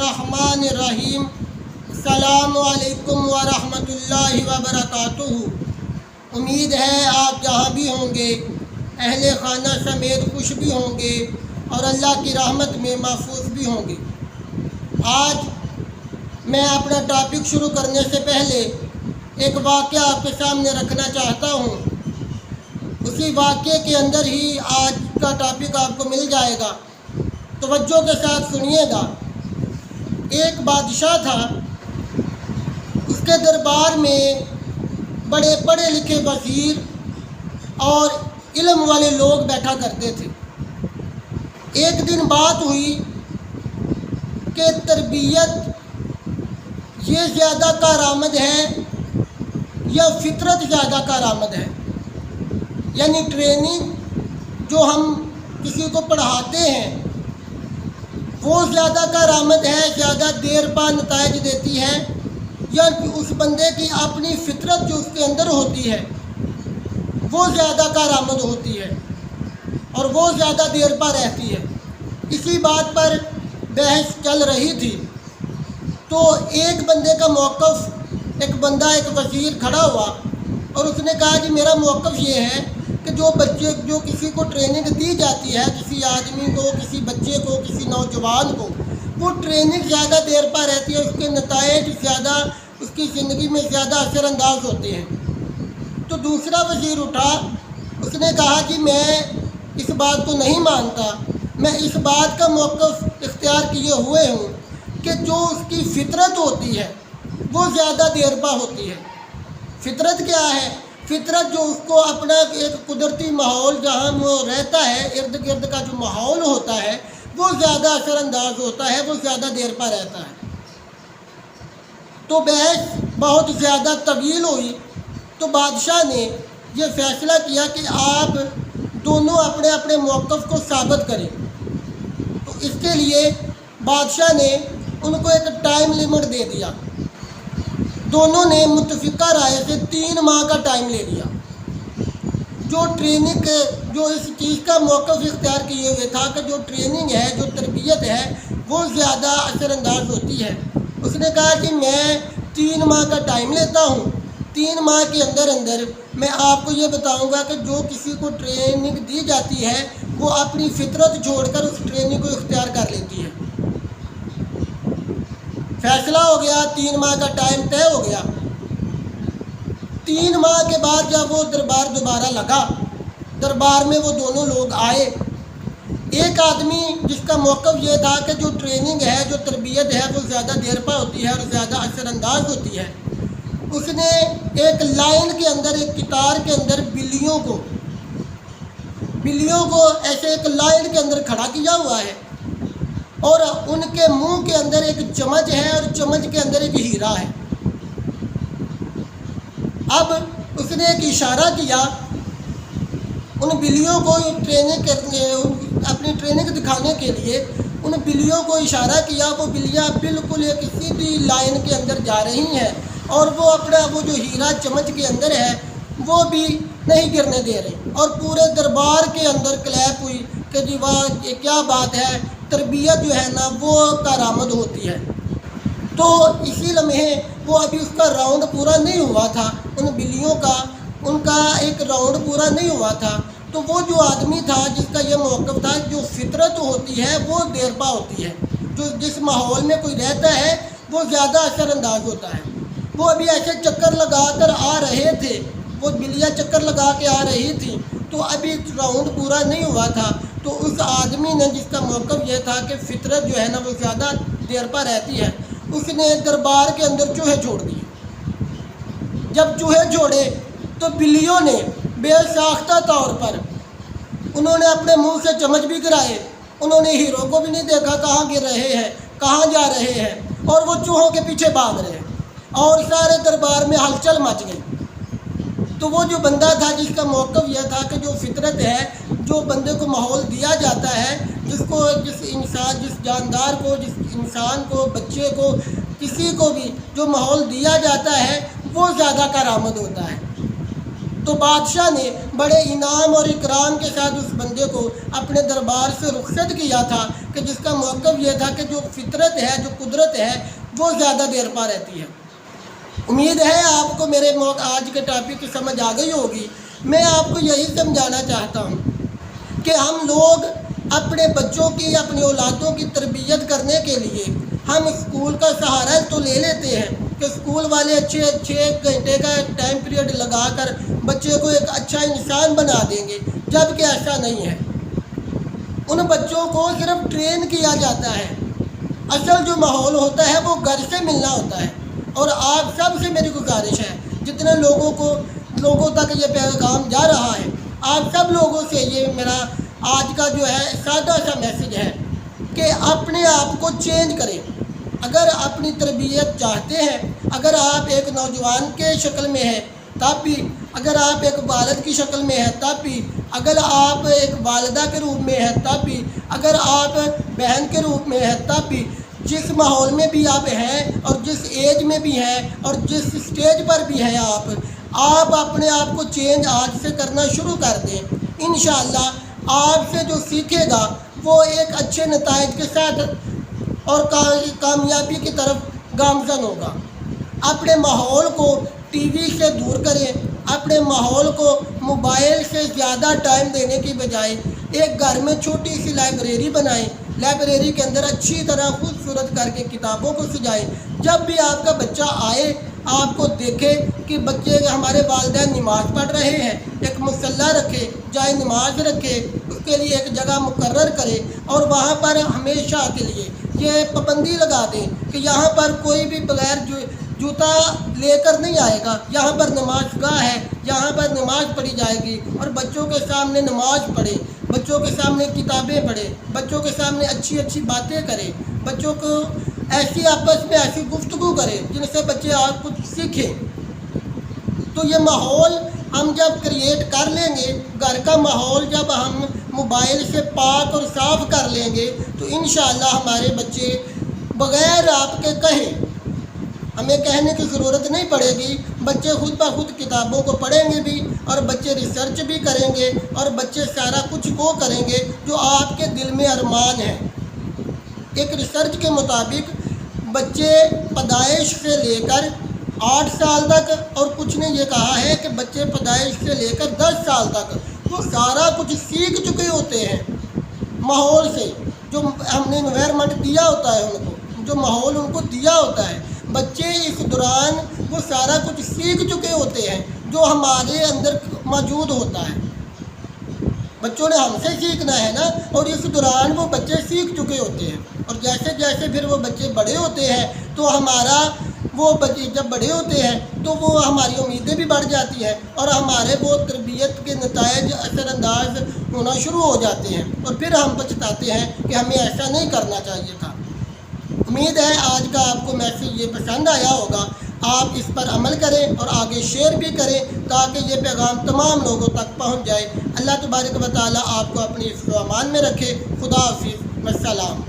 बिस्मिल्लाहिर्रहमानिर्रहीम। अस्सलामु अलैकुम वरहमतुल्लाहि वबरकातुहू। उम्मीद है आप जहाँ भी होंगे अहले खाना समेत खुश भी होंगे और अल्लाह की रहमत में महफूज भी होंगे। आज मैं अपना टॉपिक शुरू करने से पहले एक वाक़या आपके सामने रखना चाहता हूँ। उसी वाक़ये के अंदर ही आज का टॉपिक आपको मिल जाएगा। तवज्जो के साथ सुनिएगा। एक बादशाह था, उसके दरबार में बड़े पढ़े लिखे वज़ीर और इल्म वाले लोग बैठा करते थे। एक दिन बात हुई कि तरबियत ये ज़्यादा कारआमद है या फितरत ज़्यादा कारआमद है, यानी ट्रेनिंग जो हम किसी को पढ़ाते हैं वो ज़्यादा कारआमद है, ज़्यादा देर पा नताइज देती है, या उस बंदे की अपनी फितरत जो उसके अंदर होती है वो ज़्यादा कारआमद होती है और वो ज़्यादा देर पा रहती है। इसी बात पर बहस चल रही थी तो एक बंदे का मौक़िफ़, एक वज़ीर खड़ा हुआ और उसने कहा कि मेरा मौक़िफ़ ये है कि जो किसी को ट्रेनिंग दी जाती है, किसी आदमी को, किसी बच्चे को, किसी नौजवान को, वो ट्रेनिंग ज़्यादा देर पा रहती है, उसके नताइज ज़्यादा उसकी ज़िंदगी में ज़्यादा असरअंदाज होते हैं। तो दूसरा वज़ीर उठा, उसने कहा कि मैं इस बात को नहीं मानता, मैं इस बात का मौक़िफ़ इख्तियार किए हुए हूँ कि जो उसकी फ़ितरत होती है वो ज़्यादा देर पा होती है। फ़ितरत क्या है? फ़ितरत जो उसको अपना एक कुदरती माहौल जहाँ वो रहता है, इर्द गिर्द का जो माहौल होता है वो ज़्यादा असरअंदाज होता है, वो ज़्यादा देर पा रहता है। तो बहस बहुत ज़्यादा तवील हुई तो बादशाह ने ये फ़ैसला किया कि आप दोनों अपने अपने मौक़िफ़ को साबित करें। तो इसके लिए बादशाह ने उनको एक टाइम लिमिट दे दिया। दोनों ने मुत्तफ़िक़ा राय से 3 माह का टाइम ले लिया। जो ट्रेनिंग जो इस चीज़ का मौक़िफ़ इख्तियार किए हुए था कि जो ट्रेनिंग है, जो तरबियत है वो ज़्यादा असरअंदाज होती है, उसने कहा कि मैं 3 माह का टाइम लेता हूँ। 3 माह के अंदर अंदर मैं आपको ये बताऊँगा कि जो किसी को ट्रेनिंग दी जाती है वो अपनी फ़ितरत छोड़कर उस ट्रेनिंग को इख्तियार कर लेती है। फैसला हो गया, 3 माह का टाइम तय हो गया। 3 माह के बाद जब वो दरबार दोबारा लगा, दरबार में वो दोनों लोग आए। एक आदमी जिसका मौक़िफ़ ये था कि जो ट्रेनिंग है, जो तरबियत है वो ज़्यादा देर पा होती है और ज़्यादा असरअंदाज होती है, उसने एक लाइन के अंदर, एक कतार के अंदर बिल्लियों को ऐसे एक लाइन के अंदर खड़ा किया हुआ है और उनके मुंह के अंदर एक चम्मच है और चम्मच के अंदर एक हीरा है। अब उसने एक इशारा किया, उन बिल्लियों को अपनी ट्रेनिंग दिखाने के लिए उन बिल्लियों को इशारा किया। वो बिल्लियाँ बिल्कुल एक सीधी लाइन के अंदर जा रही हैं और वो अपना वो जो हीरा चम्मच के अंदर है वो भी नहीं गिरने दे रही। और पूरे दरबार के अंदर क्लैप हुई कि जी वाह, ये क्या बात है, तरबियत जो है ना वो कारआमद होती है। तो इसी लम्हे वो अभी उसका राउंड पूरा नहीं हुआ था, उन बिल्लियों का उनका एक राउंड पूरा नहीं हुआ था। तो वो जो आदमी था जिसका ये मौक़िफ़ था, जो फितरत होती है वो देर पा होती है, जो जिस माहौल में कोई रहता है वो ज़्यादा असरअंदाज होता है। वो अभी ऐसे चक्कर लगा कर आ रहे थे, वो बिल्लियाँ चक्कर लगा के आ रही थी, तो अभी राउंड पूरा नहीं हुआ था। तो उस आदमी ने, जिसका मौक़िफ़ यह था कि फ़ितरत जो है ना वो ज़्यादा देर पा रहती है, उसने दरबार के अंदर चूहे छोड़ दिए। जब चूहे छोड़े तो बिल्लियों ने बेसाख्ता तौर पर उन्होंने अपने मुंह से चम्मच भी गिराए, उन्होंने हीरो को भी नहीं देखा कहाँ गिर रहे हैं, कहाँ जा रहे हैं, और वो चूहों के पीछे भाग रहे हैं और सारे दरबार में हलचल मच गई। तो वो जो बंदा था जिसका मौक़िफ़ यह था कि जो फितरत है, जो बंदे को माहौल दिया जाता है, जिस जानदार को, जिस इंसान को, बच्चे को, किसी को भी जो माहौल दिया जाता है वो ज़्यादा कारआमद होता है। तो बादशाह ने बड़े इनाम और इकराम के साथ उस बंदे को अपने दरबार से रुखसत किया था कि जिसका मौक़िफ़ ये था कि जो فطرت ہے, جو قدرت ہے, وہ زیادہ دیر پا رہتی ہے. امید ہے آپ کو میرے آج کے ٹاپک کی سمجھ آ گئی ہوگی. میں آپ کو یہی سمجھانا چاہتا ہوں کہ ہم لوگ اپنے بچوں کی, اپنی اولادوں کی تربیت کرنے کے لیے ہم اسکول کا سہارا تو لے لیتے ہیں کہ اسکول والے اچھے 1 گھنٹے کا ٹائم پیریڈ لگا کر بچے کو ایک اچھا انسان بنا دیں گے, جبکہ ایسا نہیں ہے. ان بچوں کو صرف ٹرین کیا جاتا ہے. اصل جو ماحول ہوتا ہے وہ گھر سے ملنا ہوتا ہے. اور آپ سب سے میری گزارش ہے, جتنے لوگوں تک یہ پیغام جا رہا ہے, آپ سب لوگوں سے یہ میرا آج کا جو ہے سادہ سا میسج ہے کہ اپنے آپ کو چینج کریں. اگر اپنی تربیت چاہتے ہیں, اگر آپ ایک نوجوان کے شکل میں ہیں تب بھی, اگر آپ ایک والد کی شکل میں ہیں تب بھی, اگر آپ ایک والدہ کے روپ میں ہیں تب بھی, اگر آپ بہن کے روپ میں ہیں تب بھی, جس ماحول میں بھی آپ ہیں اور جس ایج میں بھی ہیں اور جس اسٹیج پر بھی ہیں آپ اپنے آپ کو چینج آج سے کرنا شروع کر دیں. انشاءاللہ آپ سے جو سیکھے گا وہ ایک اچھے نتائج کے ساتھ اور کامیابی کی طرف گامزن ہوگا. اپنے ماحول کو ٹی وی سے دور کریں, اپنے ماحول کو موبائل سے زیادہ ٹائم دینے کی بجائے ایک گھر میں چھوٹی سی لائبریری بنائیں. لائبریری کے اندر اچھی طرح خوبصورت کر کے کتابوں کو سجائیں. جب بھی آپ کا بچہ آئے آپ کو دیکھے کہ بچے ہمارے والدین نماز پڑھ رہے ہیں, ایک مصلی رکھے, جائے نماز رکھے, اس کے لیے ایک جگہ مقرر کرے اور وہاں پر ہمیشہ کے لیے یہ پابندی لگا دیں کہ یہاں پر کوئی بھی بغیر جوتا لے کر نہیں آئے گا. یہاں پر نماز گاہ ہے, یہاں پر نماز پڑھی جائے گی. اور بچوں کے سامنے نماز پڑھے, بچوں کے سامنے کتابیں پڑھے, بچوں کے سامنے اچھی اچھی باتیں کرے, بچوں کو ایسی آپس میں ایسی گفتگو کرے جن سے بچے آپ کچھ سیکھیں. تو یہ ماحول ہم جب کریٹ کر لیں گے, گھر کا ماحول جب ہم موبائل سے پاک اور صاف کر لیں گے تو انشاءاللہ ہمارے بچے بغیر آپ کے کہیں, ہمیں کہنے کی ضرورت نہیں پڑے گی, بچے خود بخود کتابوں کو پڑھیں گے بھی اور بچے ریسرچ بھی کریں گے اور بچے سارا کچھ وہ کریں گے جو آپ کے دل میں ارمان ہے. ایک ریسرچ کے مطابق بچے پیدائش سے لے کر 8 سال تک, اور کچھ نے یہ کہا ہے کہ بچے پیدائش سے لے کر 10 سال تک وہ سارا کچھ سیکھ چکے ہوتے ہیں ماحول سے, جو ہم نے انوائرمنٹ دیا ہوتا ہے ان کو, جو ماحول ان کو دیا ہوتا ہے. بچے اس دوران وہ سارا کچھ سیکھ چکے ہوتے ہیں جو ہمارے اندر موجود ہوتا ہے. بچوں نے ہم سے سیکھنا ہے نا, اور اس دوران وہ بچے سیکھ چکے ہوتے ہیں. اور جیسے جیسے پھر وہ بچے بڑے ہوتے ہیں تو وہ بچے جب بڑے ہوتے ہیں تو وہ ہماری امیدیں بھی بڑھ جاتی ہیں اور ہمارے وہ تربیت کے نتائج اثر انداز ہونا شروع ہو جاتے ہیں, اور پھر ہم پچھتاتے ہیں کہ ہمیں ایسا نہیں کرنا چاہیے تھا. امید ہے آج کا آپ کو میسیج یہ پسند آیا ہوگا. آپ اس پر عمل کریں اور آگے شیئر بھی کریں تاکہ یہ پیغام تمام لوگوں تک پہنچ جائے. اللہ تبارک و تعالی آپ کو اپنی حفظ و امان میں رکھے. خدا حافظ. السلام.